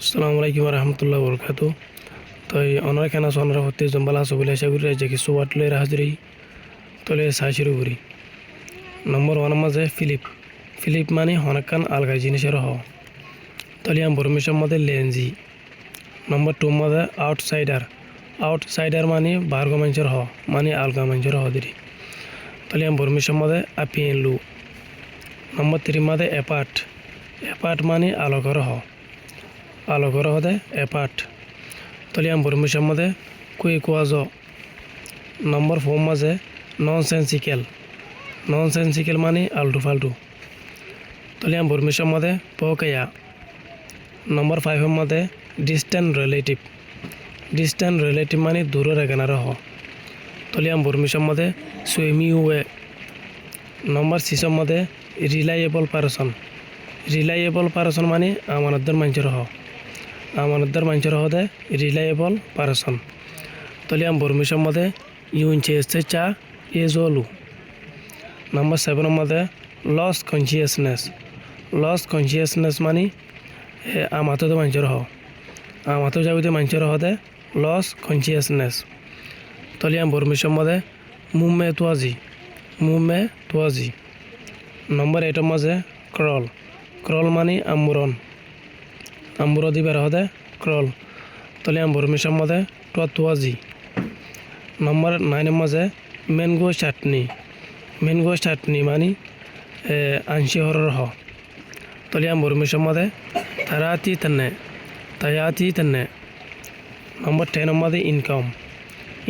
আসসালামু আলাইকুম রহমতুল্লাহ বরকাতু। তো অনার কেন সোনার হতে জম্বালা সবলে আশা করি যে কিছু বাটলে হাজরি তলে সাইশির উপরি নম্বর ওয়ান মাঝে ফিলিপ মানে হনাকান আলগাই জিনিসের হ তলিয়াম বরমিশর মধ্যে লেনজি। নম্বর টু মাঝে আউটসাইডার মানে বার্গ মানুষের হ মানে আলগা মানুষের হ দিরি তলিয়াম বরমিশর মধ্যে আপিয়েন লু। নম্বর থ্রি মাঝে অ্যাপার্ট মানে আলোকর হ আলোকর হদে অ্যাপার্ট তলিয়াম বরমিশর মধ্যে কুয়াজ। নম্বর ফোর মাঝে নন সেন্সিক্যাল মানে আলটু ফালটু তলিয়াম বরমিশর মধ্যে পকায়া। নম্বর ফাইভের মধ্যে ডিস্ট্যান্ট রিলেটিভ মানে দূরের এখানার হ তলিয়াম বরমিশর মধ্যে সুইমিউয়ে। নম্বর সিক্সের মধ্যে রিলায়েবল পারসন মানে আমানতদার মানুষের হদে রিলায়েবল পারসন তলিয়াম বরমিশর মধ্যে ইউনচেস্তে চা এজলু। নম্বর সেভেনের মধ্যে লস কনসিয়াসনেস মানে আমাতো মানুষের হ আমাতো যাবিতে মানুষের হদে লস কনসিয়াসনেস তলিয়াম বরমিশর মধ্যে মুম্মে তোয়াজি। নম্বর এইটের মাঝে ক্রল মানে আম্বুর দিবার হদে ক্রল তলিয়াম বরমিশর মধ্যে তোয়াজি। নম্বর নাইনের মাঝে ম্যাঙ্গো চাটনি মানে আংশি হরর হ তলিয়াম বরমিশর মধ্যে তায়াতি তেনে। নম্বর টেনের মধ্যে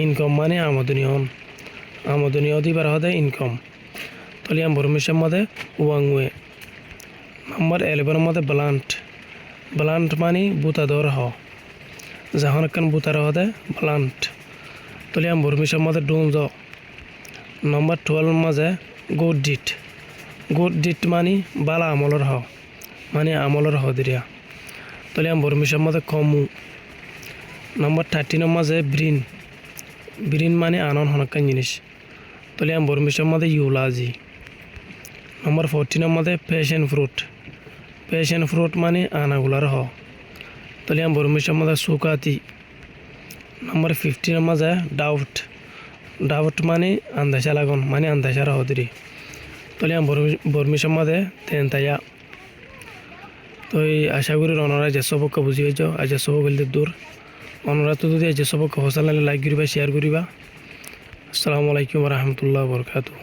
ইনকাম মানে আমদনীয় দিবার হদে ইনকাম তলিয়াম বরমিশর মধ্যে ওয়াংওয়ে। নম্বর 11 মধ্যে ব্লান্ট মানে বুতাদর হ যখন একখান বুতার হদে ব্লান্ট তলিয়াম বরমিশর মধ্যে ডোমজ। নম্বর 12 মাঝে গুড ডিট মানে বালা আমলর হ মানে আমলর হ দিরিয়া তলিয়াম বরমিশর মধ্যে কমু। নম্বর 13 মাঝে ব্রিন মানে আনন হনকান জিনিস তলিয়াম বরমিশর মধ্যে ইউলাজি। নম্বর 14 মধ্যে প্যাশন ফ্রুট মানে আনাগুলার হ তলিয়াম বরমিশর মধ্যে সুকাতি। নম্বর 15 মাঝে ডাউট মানে আন্দাসা লাগন মানে আন্দাসার হদিরি তলিয়াম বরমিশর মধ্যে তেনতায়া। তো এই আশা করি অনরা যে সবকে বুঝি হয়েছ আজ সব গেলে দূর অনরা তো যদি আজ সবকে হোসাল লাইক করিবা শেয়ার করিবা। আসসালামু আলাইকুম রহমতুল্লাহ বরকাতু।